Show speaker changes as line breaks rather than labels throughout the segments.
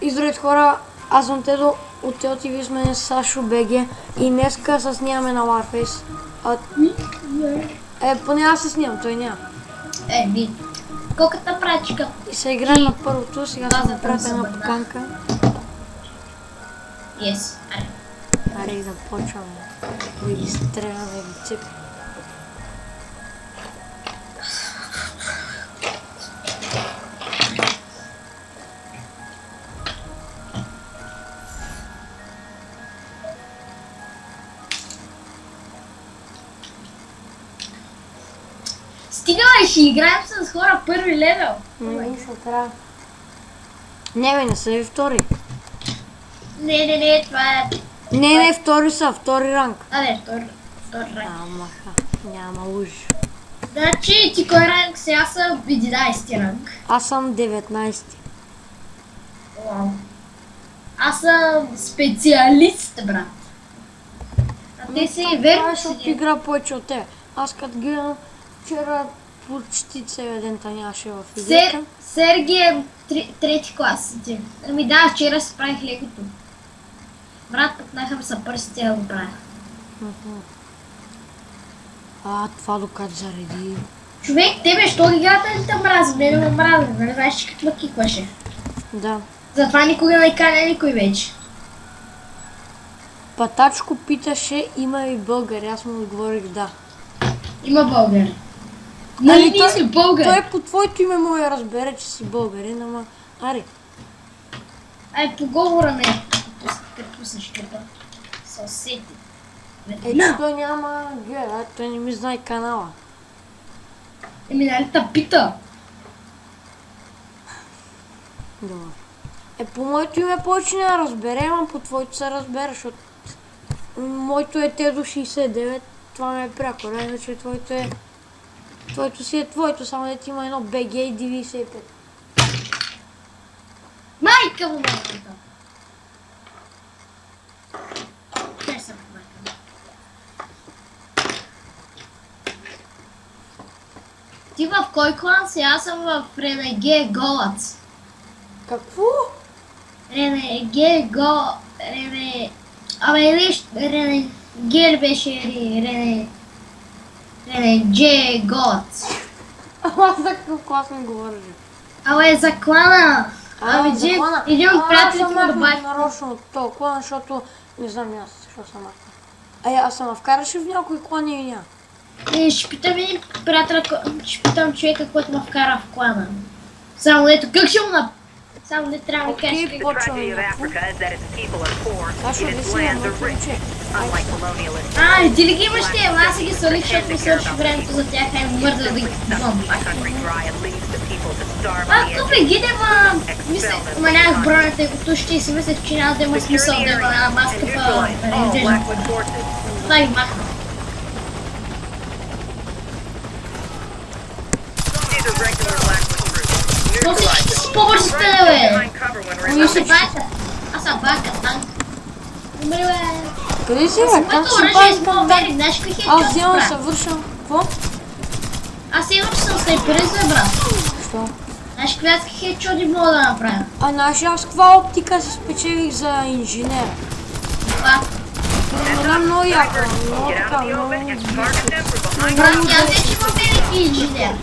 Здравейте хора, аз съм Тедо от Телти, вие сме Сашо БГ и днеска се снимаме на Warface. Поне аз се снимам, той няма.
Колката прачка.
И се играем на първото, сега ще направя една поканка.
Yes,
Аре и започваме. Да ги стреляме, да ги цепи.
Стига бе, ще играем с хора първи левел.
Не, ще трябва. Не са и втори.
Не, това е...
Не, втори са, втори ранг.
Втори ранг.
Няма лъж.
Значи ти кой ранг си? Аз съм 11 ранг.
Аз съм 19.
Вау. Аз съм специалист, брат. А ти си верно
Защото игра повече от тебе. Аз като гледам вчера почти целия ден нямаше в играта.
Сергей е трети клас. Ами да, вчера си правих легото. Брат, пътнаха ми са пръстите да го правя.
Това докато зареди.
Човек, тебе, що играта не те мрази? Не ме мрази, не знаеш, че като ме кикваше.
Да.
Затова никога не каня никой вече.
Патачко питаше, има ли българи? Аз му отговорих да.
Има българи. Нали ние си българи?
Той по твоето име му я разбере, че си българин, ама... Аре.
Ай, по говора ме. Като пуснеш къпа. Съсети.
Че той няма гледа, той не ми знае канала.
Нали та пита?
Добре. По моето име повече не разбере, ама по твоето се разбере, защото... Моето е Тедо 69, това ме е пряко, иначе твоето е... Твоето си е твоето, само дето има едно BG и 95.
Майка му майката! Те са майка. Ти в кой клан си? Аз съм в Ренеге Голац.
Какво?
Ренеге Го... Абе, виж, Ренеге беше Ренеге Голац.
Ама за какъв клас ми говориш?
Абе, за клана!
За клана.
Един от приятелите му
Аз
да
съм
бачи.
нарочно от този клан, защото не знам аз защо съм махнал. Аз съм вкараш в някой клан или няма?
Ще питам един приятел, ще питам човека, който ме вкара в клана. Само ето, как ще му на... Само не трябва да кажеш как...
Почваме някакво. Сашо, да си на моето момче.
Ти ли ги имаш те? Аз си ги свалих, защото ми свърши времето за тях, ай мърда да ги купувам. Купи ги, дема... Мисля, нямах бронята и го ще и си мислех, че няма да има смисъл да има маска па... Това ги махна. Но всички си по-бързи сте, бе! Кои си бака? Аз съм бака, танк. Умри, бе!
Къде си, бе? Как си бака? Аз взимам се вършам. Какво?
Аз имам, че съм снайперист, бе, брат.
Що?
Знаеш какви хедшоти мога да направя?
Знаеш аз каква оптика се спечелих за инженер?
Това.
Това е много яко, много така, много...
Брат, аз вече имам велики инженер.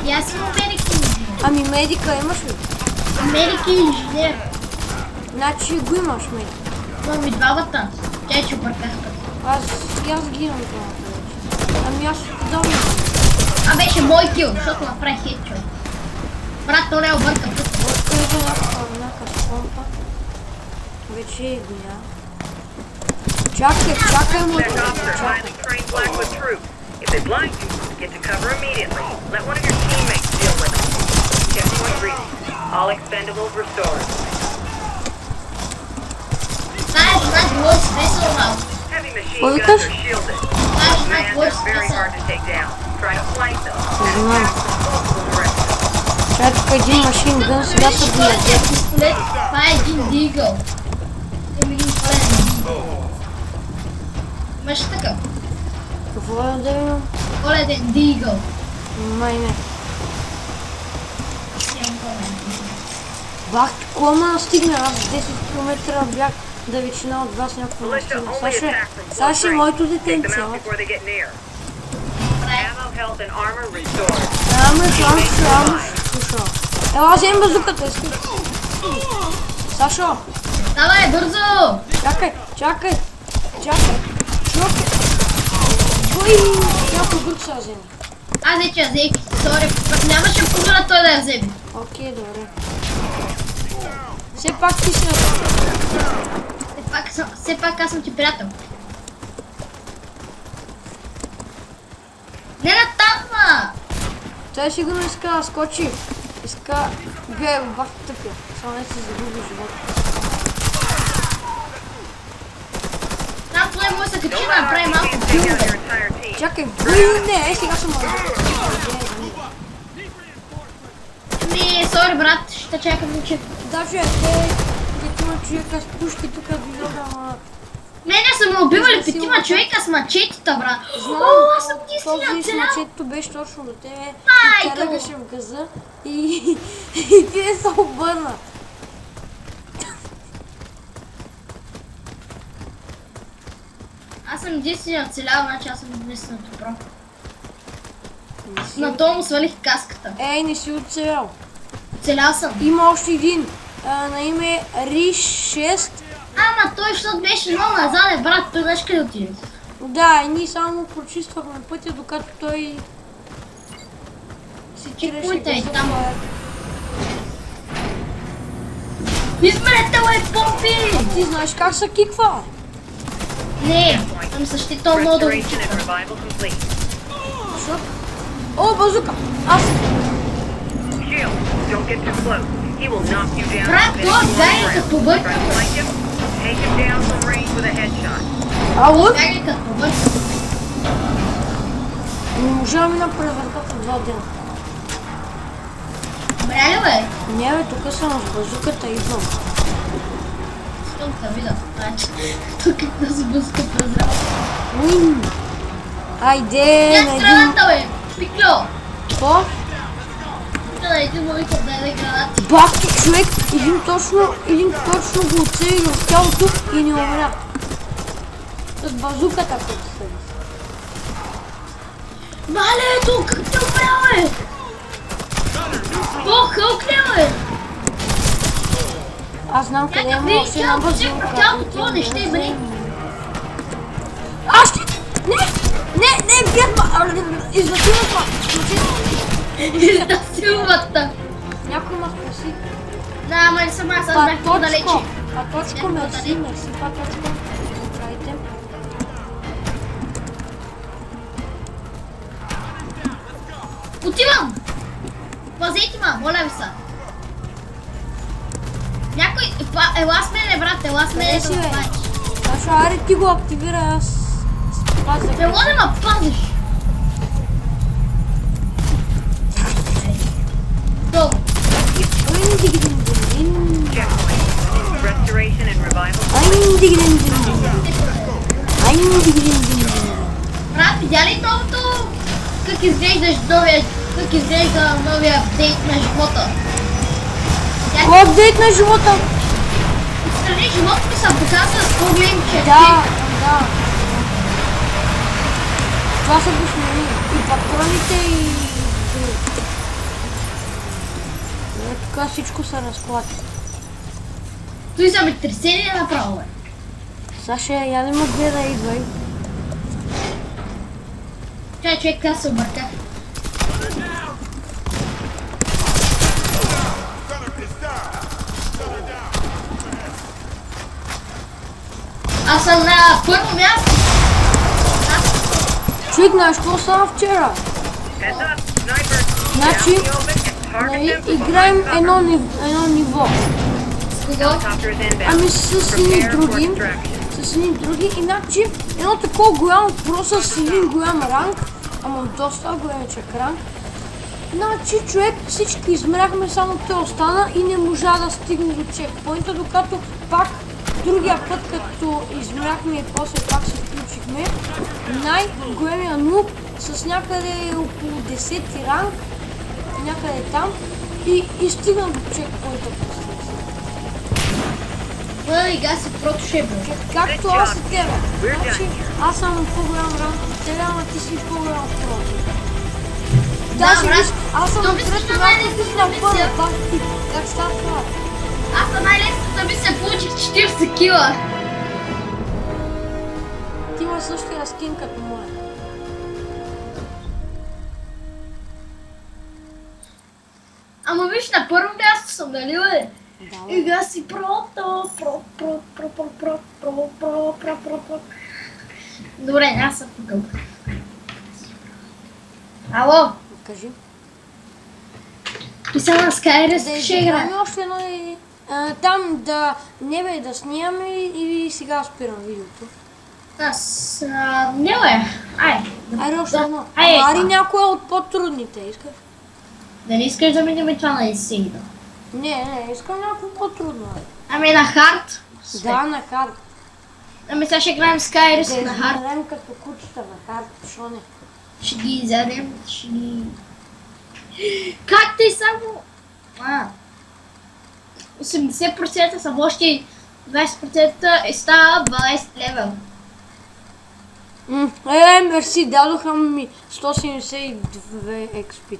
И аз имам велики инженер.
Ами медика имаш ли?
Велики инженер.
Значи го имаш медика.
Имам и двамата. Тя че обърках път.
Аз гинам това вече. Ами аз удобно.
Беше мой кил, защото направих хедшот. Брат, то не обърка път.
Откъде някакъв помпа. Вече е го няма. Чакай му.
If they blind you, get to cover immediately. Let one of your teammates deal with them. Get to one greasy. All expendables restored. Heavy machine guns are shielded. Man, they're very hard to take down. Try to flank them.
Чакай един машин гън, сега са билет.
Това е един дигъл. Един пълен. Имаш такъв?
Какво е да имам?
Коледен дигъл.
Май не. Бах, кома стигна, аз 10 км бях далечина от вас някакво
Militia
настина.
only
Саше,
attack from close
Саше,
range.
моето
Take
детенце.
them out before they get near. Ammo, health, and armor restored.
Ама, слушай. Ела, взем базуката, искай. Сашо,
Давай, бързо!
чакай. Ой, някой друг се вземе.
Аз вече я взех, сори, пък нямаше позволя той да я вземе.
Окей, добре. Все пак ти си на
Все пак аз съм ти приятел. Не натамва!
Той сигурно иска да скочи. Иска... Гледай го, бах тъпя. Само не си загуби живота.
Там той може да се качи да направи малко
Can't take out
билда.
your entire team.
Чакай, не, сега съм мързо.
Сори брат, ще чакам че.
Даже те има човека с пушки тук билога, ама...
Мене са ме убивали петима човека с мачетите, брат. О, аз съм
Този
наистина
с
цял.
мачетето беше точно до тебе. И
Майка
тя
му.
лягаше в газа и ти не се обърна.
Аз съм единствения оцелял, значи аз съм наистина добро. На то му свалих каската.
Ей, не си оцелял.
Оцелял съм.
Има още един. На име Риш 6.
Ама той, защото беше много назад, брат, той знаеш къде отиде.
Да, и ние само прочиствахме пътя, докато той си чиреше
Чекуйте,
газа.
там. Измерете, лай, помпи!
Ти знаеш как се киква?
Не, съм същител много да
Restoration and revival complete.
Защо? О, базука! Аз!
Shield, don't get too close. He will knock you down.
Брат,
and
той
finish you on the
бяга
ground.
като бърка.
Try to flank him. Take him down from range with a headshot.
Ало?
Бягай като бърка.
Не можа да мина през върхата 2 дена.
Умря ли, бе?
Не бе, тук съм с базуката и идвам.
Искам да видя. Значи, тук е да се блъска през работа.
Уин! Айде,
Я
на един...
страната, бе! Пикло!
Какво?
Да един му викам да яде гранати.
Бахте човек, един точно го оцели в тялото и не умря. С базуката като се.
Мале, тук! Как те умря, бе? О, Хълк ли, бе?
Аз знам къде има още една базука.
Тялото това не ще бъде.
Аз ще... Не, бият ма! Изнасилват ма!
Изнасилвата.
Някой ма спаси.
Да, ама не съм аз бях по-далече.
Паточко, мерси, паточко. Правите.
Отивам! Пазете ма, моля ви са. Някой... Ела с мене, брат, ела с мене
Къде
да
си,
го
бе?
пазиш.
Сашо, аре ти го активира, аз... пазя.
Ела да ме пазиш. Долу.
Checkpoint. Restoration and revival.
Брат, видя ли новото? Как изглежда новия апдейт на живота?
Кой апдейт на живота?
Отстрани живот ми се показва с по-големи черти.
Да. Това са го смени. И патроните и... Тук всичко се разплати.
Той земетресение направо, бе.
Саша, я не ме гледай, идвай.
Чай, човек, аз се обърках. Аз съм на първо място.
Човек, знаеш какво стана вчера?
Heads up, snipers.
Значи,
Down in the open and target
нали,
them from
играем
behind
едно
cover.
ниво.
С кого?
Helicopter is inbound.
Ами с едни
Prepare for
други.
extraction.
С едни други. Иначе едно такова голямо, просто с един голям ранг. Ама доста големичък ранг. Значи човек, всички измеряхме, само той остана и не можа да стигне до чекпоинта, докато пак другия път, като измеряхме и после пак се включихме, най-големия нуб с някъде около 10 ранг, някъде там, и стигна до чекпоинта после.
Бъде гаси, просто ще е бил.
Както аз и тебе. Значи, аз съм по-голям ранг от тебе, ама ти си по-голям от прото.
Да, брат.
Аз съм
То
от
мисля,
трето
че
ранг,
най-лесната
ти си на първо.
мисия.
Как става това?
Аз на най-лесната мисия получих 40 кила.
Ти имаш същия скин като моя.
Ама виж, на първо място съм, нали бе?
Да,
И гаси прото, про. Добре, аз съм тук. Ало,
кажи.
ти са на Skyrim,
Да
ще играе.
изиграме още едно и... Там да... Не бе, да снимаме и сега спирам видеото.
Аз... Не бе, айде.
Айде още едно.
Айде,
Ари някоя от по-трудните, искаш?
дали искаш да минем това на Исида?
Не, искам някакво по-трудно.
Ами на хард?
Да, на карт.
Ами сега ще играем Skyrim
Да
на хард.
изгледам като кучета на карт, защо не?
Ще ги изядем, ще ги... Как ти само... 80% са още 20% и става 12 левел.
Мерси, дадоха ми 172 XP.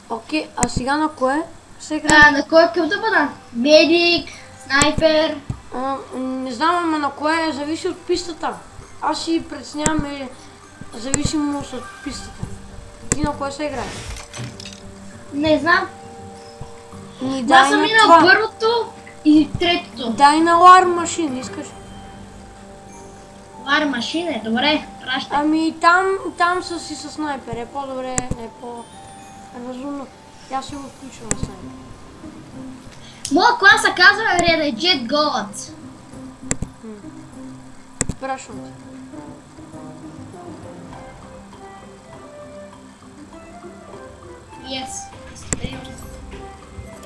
Окей, а сега на кое се играе?
На кой къв да бъда? Медик, снайпер.
Не знам, ама на кое зависи от пистата. Аз си преценявам зависимост от пистата. Ти на кое се играе?
Не знам.
Ни
Аз
дай
съм
на
минал
това.
първото и третото.
Дай на War Machine, искаш?
Вар машина, добре, пращай.
Ами там са си с снайпер, е по-добре, е по-разумно. Тя си го включва на снайпер.
Моя клас се казва Renegade Gods.
Прашвам ти.
Yes.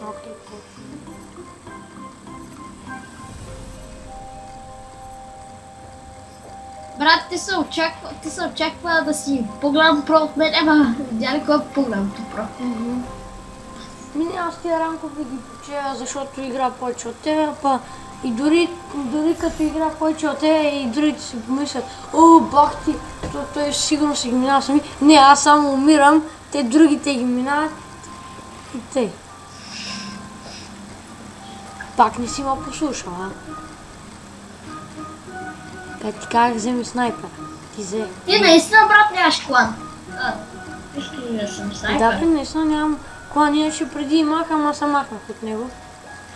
Окей, cool.
Брат, ти се очаква да си по-голям про от мен, ама видя ли кой е по-голям про?
Мини аз тия ранкове ги почея, защото игра повече от тебе, па и дори като игра повече от тебе и другите си помислят, о, бах ти, той сигурно си ги минава сами. Не, аз само умирам, те другите ги минават и те. Пак не си ма послушал, а? Как ти казах, вземи снайпер. Ти взе.
Ти наистина, брат, нямаш клан. Виж ли да съм
Да,
снайпер?
наистина нямам клан, иначе преди имах, ама се махнах от него.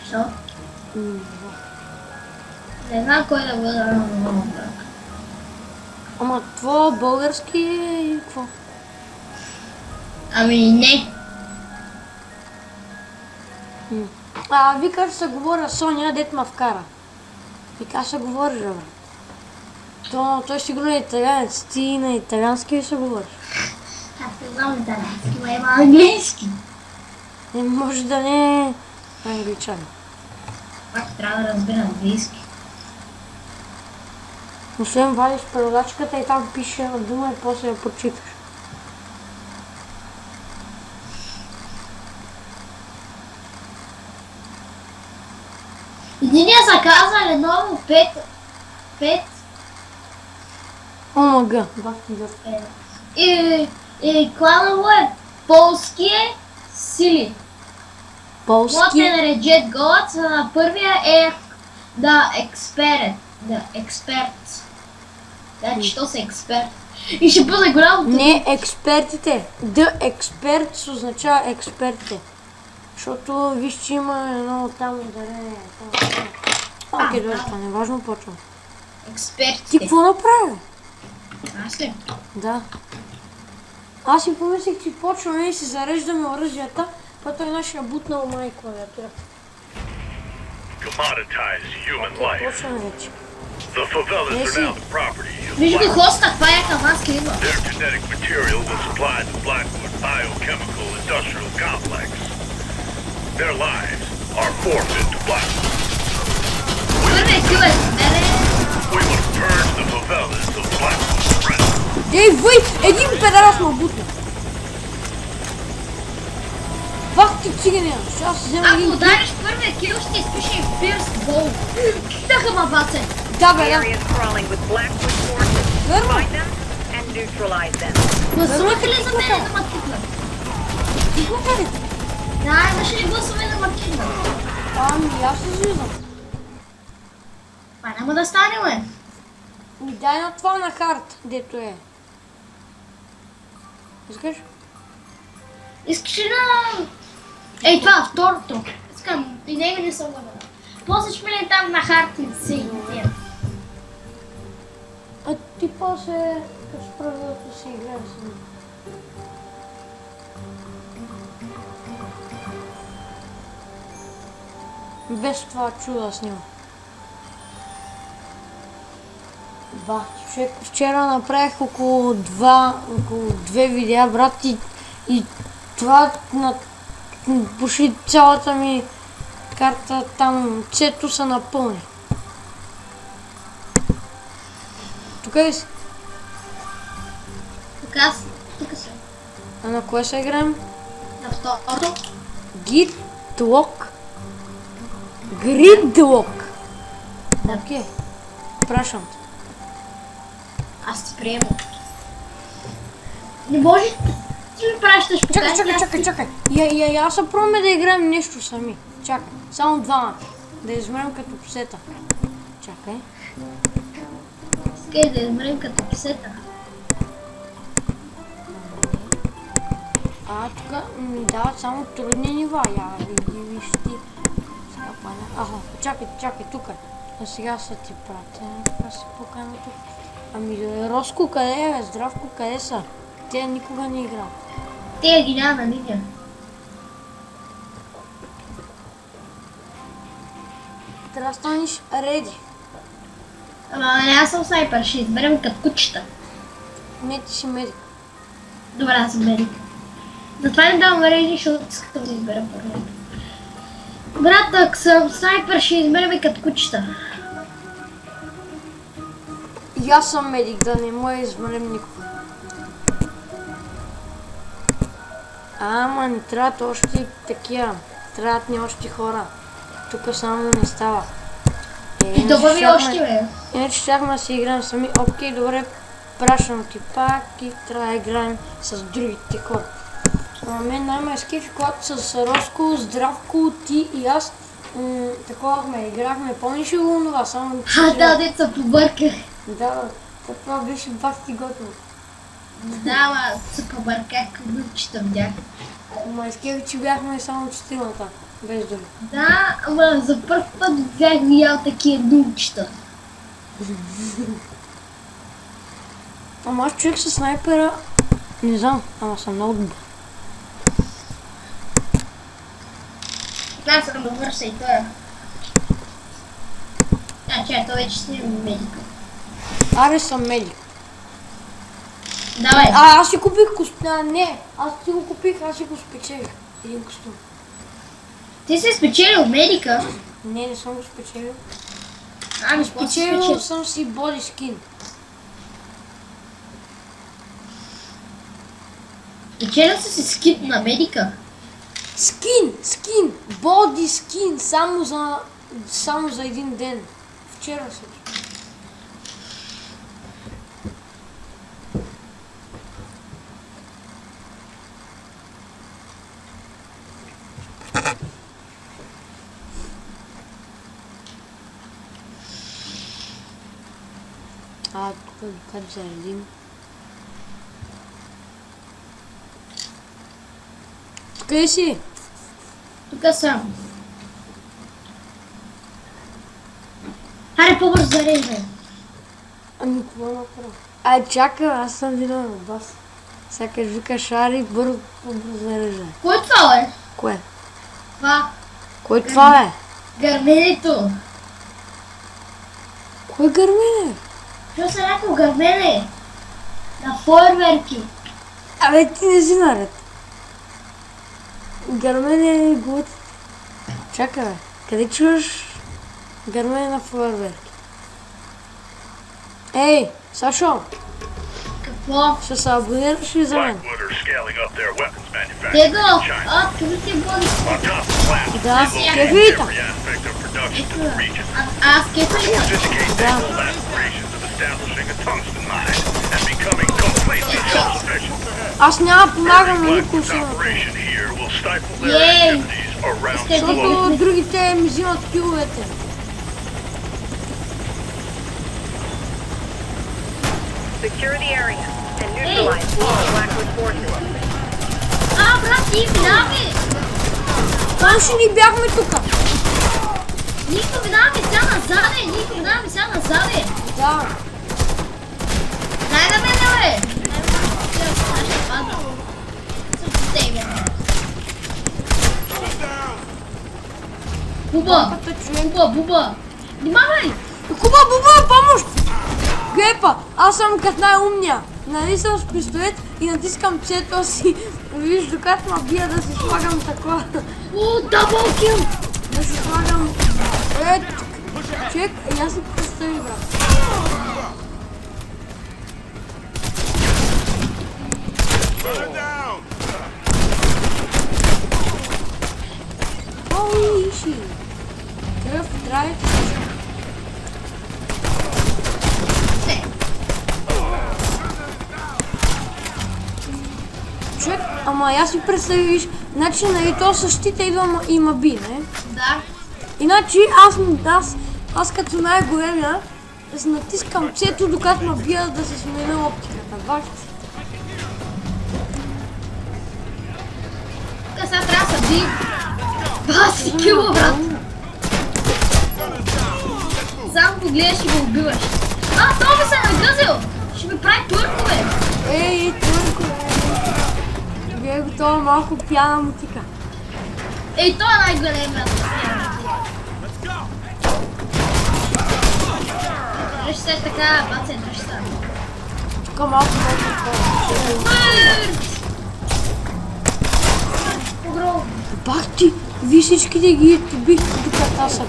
Що?
М,
Не знам кой да бъда.
Ама твой български е и какво?
Ами не.
Викаш се говоря Соня, дет ма вкара. Вика се говориш, бе. Той сигурно е италянец, ти на италянски ли се говориш?
Аз не знам италянски, но има английски.
Може да не е англичанин.
Пак трябва да разбира английски.
Освен вадиш преводачката и там пише на дума и после я прочиташ.
Единия са казали ново 5
Омага, бах ти да.
и кланово е полски сили. Моят
Полски.
е Renegade Gods, а първия е The Expert. Значи, то са експерт. И ще бъде голям.
Не експертите. The Experts означава експертите. Защото виж, че има едно там ударение. Окей, добре, това не е важно, почвам. Ти
Експертите.
какво направи?
Аз ли?
Да. Аз си помислих, че почваме и си зареждаме оръжията, па той нашия бутнал май клавиатурата.
Commoditize human life.
Почваме вече.
The favelas are now the property of
Виж го
Black.
хоста, каква яка маска има.
Their genetic material was supplied to Blackwood Biochemical Industrial Complex. Their lives are forfeit to Blackwood.
Първият кил е мене.
We will purge the favelas of Blackwood's presence.
Ей, въй! Един педарас ме бутна. Бах ти цигане, ще аз взема
Ако
един...
удариш първия кил, ще изпише First Ball. Даха ма баце.
Да,
The
бе, да.
area is crawling with Blackwood forces.
Верно.
Find them and neutralize them.
Гласуваха ли за мен да ма кикнат?
Тихнаха ли?
Да, имаше ли гласове да ма кикнат?
Ами, аз се излизам.
Това няма да стане, бе.
Ми дай на това на хард, дето е. Искаш?
Искаш ли да... Ей, това, второто. Искам, и него не съм въвена. После ще мине там на хард и да се играе.
А ти после, като спра да си играеш с него. Без това чуда с него. Ба, човек, вчера направих около две видеа, брат, и това на почти цялата ми карта там, цето се напълни. Тук ли си?
Тук аз, тук съм.
А на кое се играем?
На второто.
Gridlock. Gridlock.
Да.
Окей. Прашам те.
Аз ти приемам. Не може ти ми пращаш по
Чакай. Я се пробваме да играем нещо сами. Чакай. Само двама. Да измерим като псета. Чакай.
Искай да измерим като псета.
Тук ми дават само трудни нива. Я виж ти. Сега пада. Чакай, тук. А сега са ти пратя. Така си покана тук. Ами Роско къде е? Здравко къде са? Те никога не играл.
Те ги няма на линия.
Трябва да станеш реди.
Ама не, аз съм снайпер, ще изберем като кучета.
Не, ти си медик.
Добре, аз съм медик. Затова не давам реди, защото искам да избера първо. Брат, ако съм снайпер, ще изберем като кучета.
И аз съм медик, да не може да измрем никога. Ама ни трябват още такива. Трябват ни още хора. Тук само не става.
И добави още, бе.
Иначе щяхме да си играем сами. Окей, добре, пращам ти пак и трябва да играем с другите хора. На мен най-ме скефи, когато с Роско, Здравко, ти и аз такова играхме. Помниш ли го това? Само
Да, деца побърках.
Да, това беше бахти готово.
Да, ама се побърках, кучета видях.
Ма изкефи, че бяхме само четиримата, без други.
Да, ама за първ път бях видял такива дулчета.
Ама аз човек с снайпера, не знам, ама съм много добър.
Аз съм добър и това. Значи, той вече си медика.
Аре съм медик.
Давай.
Аз си купих костюм. Не, аз си го купих, аз си го спечелих. Един костюм.
Ти си спечелил медика?
Не съм го спечелил.
Ами, какво си
Спечелил
спечелил?
съм си боди скин.
Спечелил си скин на медика?
Скин, боди скин, само за един ден. Вчера се. Тук как заредим. Къде си?
Тук съм. Аре, по-бързо зареждай.
Ами, какво направя? Чакай, аз съм виновен от вас. Сякаш викаш Ари, бързо зареждай.
Кой е това, бе?
Кое?
Това.
Кой това е?
Гърменето.
Кой гърмене?
Що се някакво гърмене? На фойерверки.
Абе, ти не си наред. Гърмене е глут. Чакай, бе. Къде чуваш гърмене на фойерверки? Ей, Сашо!
Какво?
Ще се абонираш ли за мен?
Blackwood are scaling up their weapons manufacturing
Tego!
in China.
Откъде ти боди?
On top of plants,
Да,
they locate
кефита.
every aspect of production
Ето
in the region.
аз кефа ли?
Syndicate
Да.
Dayquil's aspirations of establishing a tungsten mine and becoming completely self-sufficient.
Аз няма да помагам на никой
Blackwood's
си на това.
operation here will stifle their
Yay.
activities around the
Защото-
globe.
Защото другите ми взимат киловете.
Secure the area and neutralize all Blackwood forces.
Брат, ти минавай!
Там ще ни бяхме тука.
Нико, минавай сега назаде! Нико, минавай сега назаде!
Да.
Дай на мене, бе! Аз ще падна. Съм с тебе. Буба!
Пата човек.
Буба! Внимавай!
Куба, буба, помощ! Гепа, аз съм като най-умния. Нали съм с пистолет и натискам цето си. Виж, докато ма бия да си слагам такова.
О, дабл кил!
Да си слагам... Човек, я си представи, брат. Holy shit. Кръв, драйв. Човек, ама я си представиш, значи нали то същите идва и ма би, не?
Да.
Иначе аз като най-големия натискам цето, докато ме бия да се сменя оптиката. Бахте.
Тука сега трябва да се би. Баси кило, брат! Само го гледаш и го убиваш. Това ми се е нагъзил! Ще ми прави туркове!
Ей, турко! Бие го това малко пияна мутика.
Ей, той е най-големият. Дръж се така, баце, дръж се.
Тук малко по-такова.
Огромно.
Бах ти, ви всичките ги бихте докато аз съм.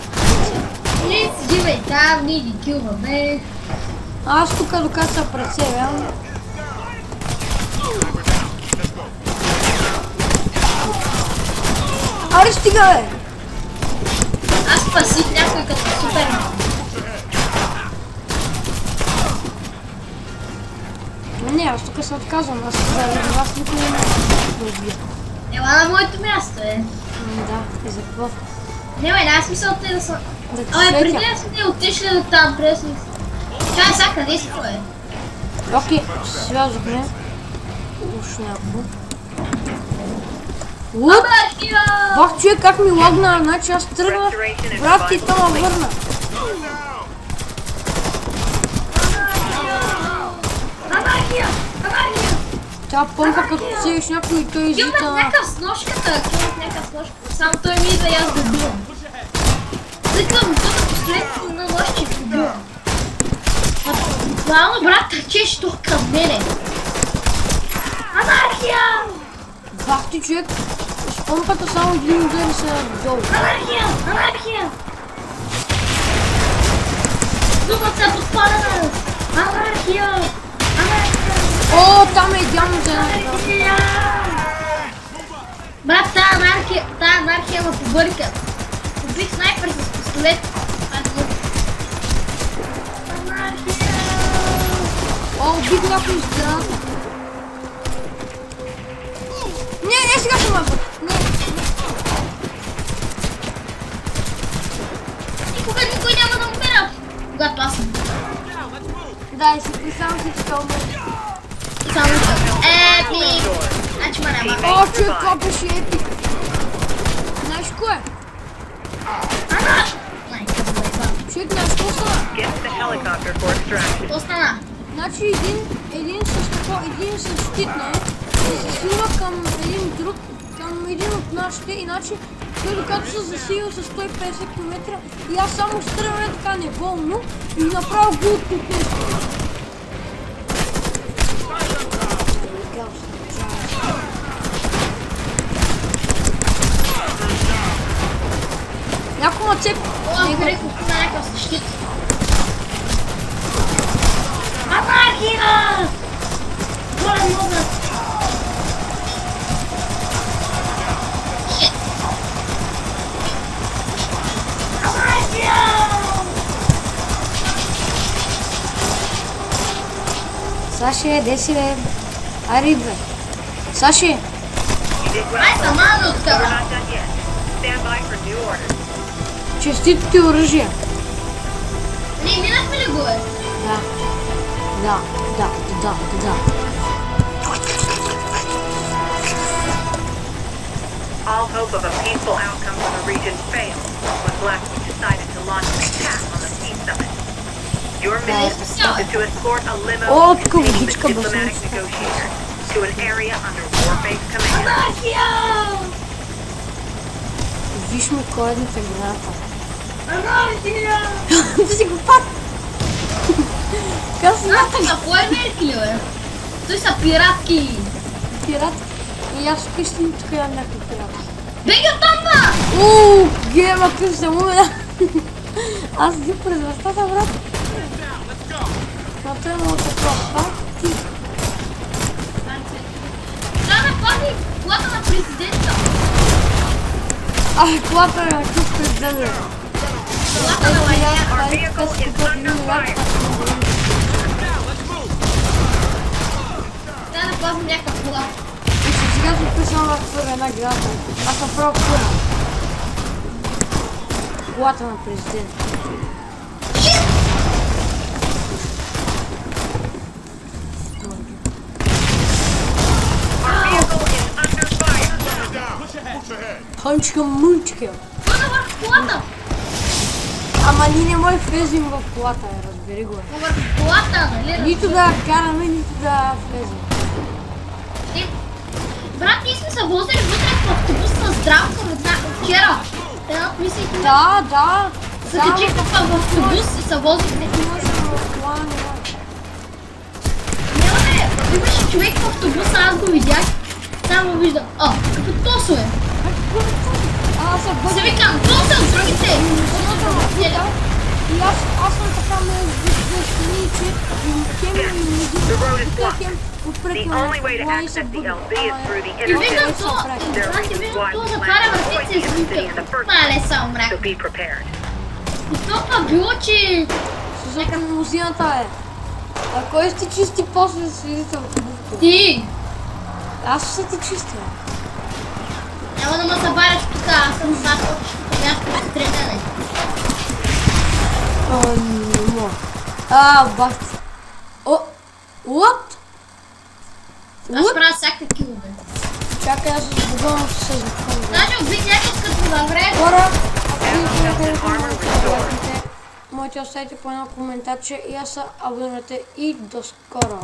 Не си живей там, ние ги килваме.
Аз тук докато се прецелям. Аре стига, бе!
Аз спасих някой като Супермен.
Не, аз тук се отказвам, аз заради вас никой не ме да убия.
Ела на моето място,
Да, и за какво?
Не, бе, няма смисъл те да са...
Да ти
Преди
светя.
да сме отишли до там, пресно. Чай, сега къде си, бе?
Окей, связахме. Уж някакво. Луд!
Анархия!
Бах, човек, как ми лагна, значи аз тръгнах, брат ти то ме върна.
Анархия! Анархия!
Тя помпа като сееш някой и той
Килнах
излита на...
някакъв с ножката, Само той ми идва и аз го бивам. Цъкам тук пистолет на нощи го бивам. Главно брат търчеш тук към мене. Анархия!
Бах ти, човек, с помпата само един удар и се надолу.
Анархия! Анархия! Думата се подпадана! Анархия! Анархия!
О, там е идеално за една така.
Анархия! Брат, тая анархия ме побърка. Убих снайпер с пистолет. Анархия!
О, убих някой из граната. Не, сега ще ме бъд. Не.
Никой няма да умира. Когато аз съм.
Да, и си представям всички умре.
Само епик. Значи ма няма.
О, човек, това беше епик. Знаеш кое? Човек, знаеш какво стана?
Get to the helicopter for extraction.
Какво стана?
Значи един с щит, не? Се засилва към един друг, към един от нашите, иначе той докато се засилва с 150 км и аз само стръвам така неволно и направо го откупя. Някой ма цепи.
О, Греко, на някакъв щит. Анархия! Моля, мога. Shit.
Саше, деси бе. Ари бе. Саше,
You did well.
Ай, сама до
We're
така.
not done yet. Stand by for new orders.
честито ти оръжия.
Не, минахме ли го, бе?
Да. Да, да, да, да.
All hope of a peaceful outcome for the region failed when Blackwood decided to launch an attack on the Peace Summit. Your mission is to escort a limo
Oh,
containing the
кавичка,
diplomatic
басунчета.
negotiators to an area under war-based command.
Анархия!
Виж ми коедната граната.
Анархия!
Ти си го пак. Казвам,
Това са фойерверки ли, бе? Той са пиратки.
пират. И аз тук ще тук имам някакви пирати.
Беги оттам, ба!
Ууу, гема, къв съм умена. Аз ги през вратата, брат. Но той е много такова. Пак ти.
Трябва да пази колата на президента.
Колата е на къв президент.
Колата на лайня.
Our vehicle is under fire.
Трябва да пазим някаква кола.
И че сега се вписвам в една града. Аз съм право първа. Колата на президента.
Our vehicle is under fire.
Хънчка мънчка.
Хода върху колата.
Ама ние не може влезем в колата, разбери го.
Върху колата, нали?
Нито да караме, нито да влезем.
Е, брат, ние сме се возили вътре в автобус с Здравко вчера. Една от мислите ми
Да.
се качиха в автобус и се возихме.
Не можем в кола, не може.
Няма не, имаше човек в автобуса, аз го видях. Само виждам, като тосове.
Аз се
Се
бъде.
викам, тоса от другите.
И аз съм така ме виждаш, че хем и музика,
The only way to access the LZ is through the
И виждам
intersection.
то,
There are
брат, и
reasons
виждам
why
то
we
затваря
plan to avoid
вратица и
the
си
city in the
викам,
first
мале
place,
само мрак.
so be prepared.
И то било, че
Слушай лимузината е. А кой ще ти чисти после да свидите в бухта?
ти
Аз ще ти чистя.
няма да ме забаряш тук, аз съм зад, бях постреляне.
Не мога. Бахти. What?
Аз правя всякакви килове.
Чакай, аз ще сбогувам с звуком.
Значи убих някакъв като навре.
Хора, ако ви харесате, можете да оставите по едно коментарче и аз се абонирате и до скоро.